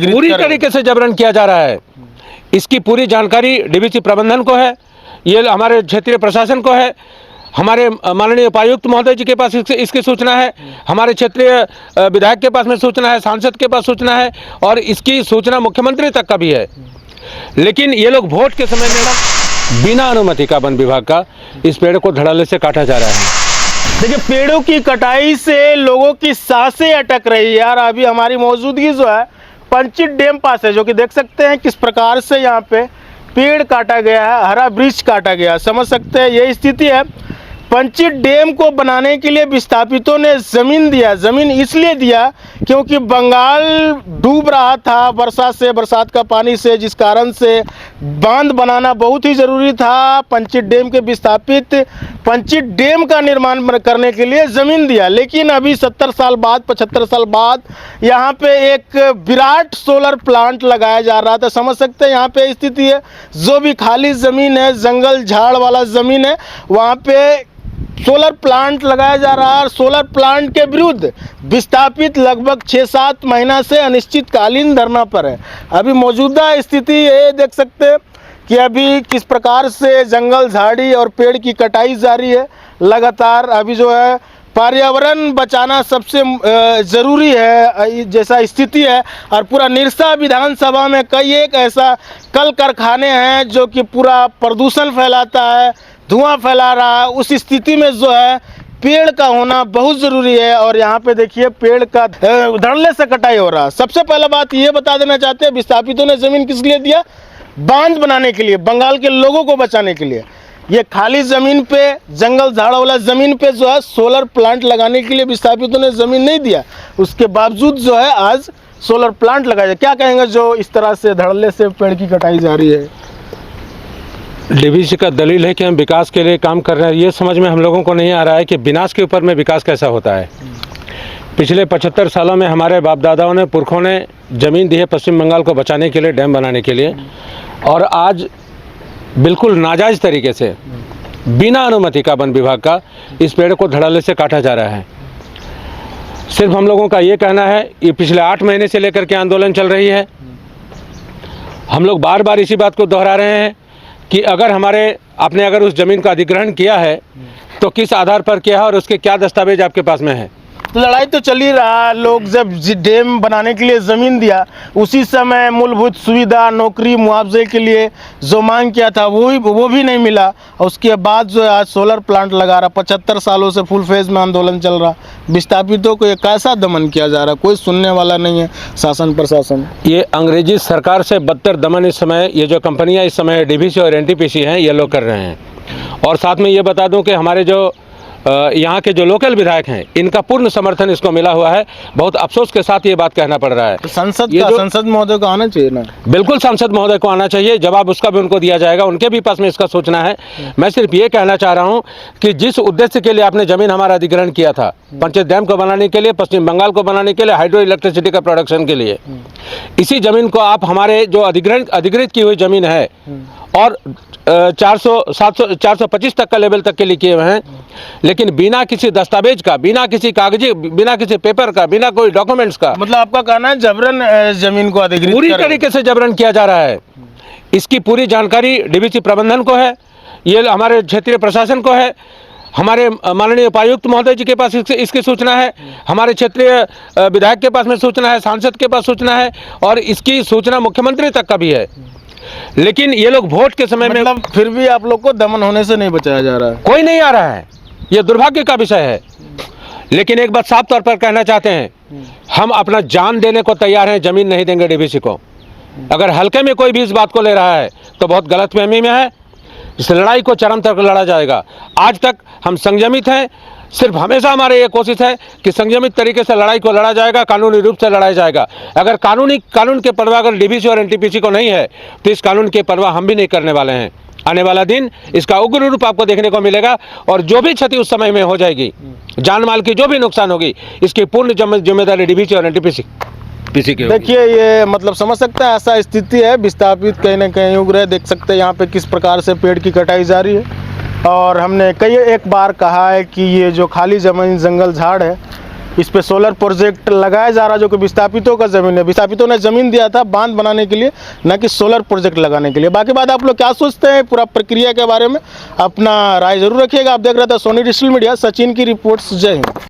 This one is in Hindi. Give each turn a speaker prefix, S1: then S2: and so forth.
S1: पूरी तरीके से जबरन किया जा रहा है। इसकी पूरी जानकारी डीवीसी प्रबंधन को है, ये हमारे क्षेत्रीय प्रशासन को है, हमारे माननीय उपायुक्त महोदय जी के पास इसकी सूचना है, हमारे क्षेत्रीय विधायक के पास में सूचना है, सांसद के पास सूचना है और इसकी सूचना मुख्यमंत्री तक का भी है। लेकिन ये लोग वोट के समय में बिना अनुमति का वन विभाग का इस पेड़ को धड़ल्ले से काटा जा रहा है।
S2: देखिए, पेड़ों की कटाई से लोगों की सांसें अटक रही है यार। अभी हमारी मौजूदगी जो है पंचित डैम पास है, जो कि देख सकते हैं किस प्रकार से यहाँ पे पेड़ काटा गया है, हरा वृक्ष काटा गया है। समझ सकते हैं यही स्थिति है। पंचित डैम को बनाने के लिए विस्थापितों ने ज़मीन दिया। ज़मीन इसलिए दिया क्योंकि बंगाल डूब रहा था बरसात का पानी से, जिस कारण से बांध बनाना बहुत ही ज़रूरी था। पंचित डैम के विस्थापित पंचित डैम का निर्माण करने के लिए ज़मीन दिया। लेकिन अभी 70 साल बाद 75 साल बाद यहाँ पे एक विराट सोलर प्लांट लगाया जा रहा था। समझ सकते हैं यहाँ पे स्थिति है। जो भी खाली ज़मीन है, जंगल झाड़ वाला ज़मीन है, वहाँ पे सोलर प्लांट लगाया जा रहा है। और सोलर प्लांट के विरुद्ध विस्थापित लगभग 6-7 महीना से अनिश्चितकालीन धरना पर है। अभी मौजूदा स्थिति ये देख सकते हैं कि अभी किस प्रकार से जंगल झाड़ी और पेड़ की कटाई जारी है लगातार। अभी जो है पर्यावरण बचाना सबसे ज़रूरी है जैसा स्थिति है। और पूरा निरसा विधानसभा में कई एक ऐसा कल कारखाने हैं जो कि पूरा प्रदूषण फैलाता है, धुआं फैला रहा है। उस स्थिति में जो है पेड़ का होना बहुत ज़रूरी है। और यहाँ पे देखिए पेड़ का धड़ल्ले से कटाई हो रहा है। सबसे पहले बात ये बता देना चाहते हैं, विस्थापितों ने ज़मीन किस लिए दिया? बांध बनाने के लिए, बंगाल के लोगों को बचाने के लिए। ये खाली ज़मीन पे, जंगल झाड़ वाला ज़मीन पे जो है सोलर प्लांट लगाने के लिए विस्थापितों ने ज़मीन नहीं दिया। उसके बावजूद जो है आज सोलर प्लांट लगाया। क्या कहेंगे जो इस तरह से धड़ल्ले से पेड़ की कटाई जा रही है?
S1: डीवीसी का दलील है कि हम विकास के लिए काम कर रहे हैं। ये समझ में हम लोगों को नहीं आ रहा है कि विनाश के ऊपर में विकास कैसा होता है। पिछले 75 सालों में हमारे बाप दादाओं ने, पुरखों ने ज़मीन दी है पश्चिम बंगाल को बचाने के लिए, डैम बनाने के लिए, और आज बिल्कुल नाजायज़ तरीके से बिना अनुमति का वन विभाग का इस पेड़ को धड़ल्ले से काटा जा रहा है। सिर्फ हम लोगों का ये कहना है, ये पिछले 8 महीने से लेकर के आंदोलन चल रही है। हम लोग बार बार इसी बात को दोहरा रहे हैं कि आपने अगर उस ज़मीन का अधिग्रहण किया है तो किस आधार पर किया है और उसके क्या दस्तावेज आपके पास में है।
S2: लड़ाई तो चल ही रहा। लोग जब डैम बनाने के लिए ज़मीन दिया, उसी समय मूलभूत सुविधा, नौकरी, मुआवजे के लिए जो मांग किया था वो भी नहीं मिला। और उसके बाद जो है आज सोलर प्लांट लगा रहा। 75 सालों से फुल फेज में आंदोलन चल रहा। विस्थापितों को ये कैसा दमन किया जा रहा, कोई सुनने वाला नहीं है शासन प्रशासन।
S1: ये अंग्रेजी सरकार से बदतर दमन इस समय ये जो कंपनियां इस समय डीवीसी और एनटीपीसी हैं ये लोग कर रहे हैं। और साथ में ये बता दूं कि हमारे जो यहाँ के जो लोकल विधायक हैं इनका पूर्ण समर्थन इसको मिला हुआ है। बहुत अफसोस के साथ ये बात कहना पड़ रहा है।
S2: तो संसद महोदय को आना चाहिए ना?
S1: बिल्कुल सांसद महोदय को आना चाहिए, जवाब उसका भी उनको दिया जाएगा। उनके भी पास में इसका सूचना है। मैं सिर्फ ये कहना चाह रहा हूँ कि जिस उद्देश्य के लिए आपने ज़मीन हमारा अधिग्रहण किया था, पंचायत डैम को बनाने के लिए, पश्चिम बंगाल को बनाने के लिए, हाइड्रो इलेक्ट्रिसिटी का प्रोडक्शन के लिए, इसी ज़मीन को आप हमारे जो अधिग्रहित की हुई ज़मीन है और 425 तक का लेवल तक के लिए किए हुए हैं, लेकिन बिना किसी दस्तावेज का, बिना किसी कागजी, बिना किसी पेपर का, बिना कोई डॉक्यूमेंट्स का।
S2: मतलब आपका कहना है जबरन जमीन को अधिग्रहित
S1: पूरी तरीके से जबरन किया जा रहा है। इसकी पूरी जानकारी डीवीसी प्रबंधन को है, ये हमारे क्षेत्रीय प्रशासन को है, हमारे माननीय उपायुक्त महोदय जी के पास इसकी सूचना है, हमारे क्षेत्रीय विधायक के पास में सूचना है, सांसद के पास सूचना है और इसकी सूचना मुख्यमंत्री तक का भी है। लेकिन ये लोग वोट के समय में
S2: फिर भी आप लोग को दमन होने से नहीं बचाया जा रहा है।
S1: कोई नहीं आ रहा है। ये दुर्भाग्य का विषय है। लेकिन एक बात साफ तौर पर कहना चाहते हैं, हम अपना जान देने को तैयार हैं, जमीन नहीं देंगे डीवीसी को। अगर हल्के में कोई भी इस बात को ले रहा है तो बहुत गलतफहमी में है। इस लड़ाई को चरम तक लड़ा जाएगा। आज तक हम संयमित हैं। सिर्फ हमेशा हमारी ये कोशिश है कि संयमित तरीके से लड़ाई को लड़ा जाएगा, कानूनी रूप से लड़ाया जाएगा। अगर कानून के परवाह अगर डीवीसी और एनटीपीसी को नहीं है तो इस कानून के परवाह हम भी नहीं करने वाले हैं। आने वाला दिन इसका उग्र रूप आपको देखने को मिलेगा और जो भी क्षति उस समय में हो जाएगी, जान माल की जो भी नुकसान होगी, इसकी पूर्ण जिम्मेदारी डीवीसी और एनटीपीसी की।
S2: देखिए ये मतलब समझ सकते हैं ऐसा स्थिति है। विस्थापित कहीं ना कहीं उग्र है। देख सकते हैं यहाँ पे किस प्रकार से पेड़ की कटाई जारी है। और हमने एक बार कहा है कि ये जो खाली ज़मीन, जंगल झाड़ है, इस पे सोलर प्रोजेक्ट लगाया जा रहा है, जो कि विस्थापितों का ज़मीन है। विस्थापितों ने ज़मीन दिया था बांध बनाने के लिए, न कि सोलर प्रोजेक्ट लगाने के लिए। बाकी बात आप लोग क्या सोचते हैं पूरा प्रक्रिया के बारे में, अपना राय जरूर रखिएगा। आप देख रहे थे सोनी डिजिटल मीडिया, सचिन की रिपोर्ट्स। जय हिंद।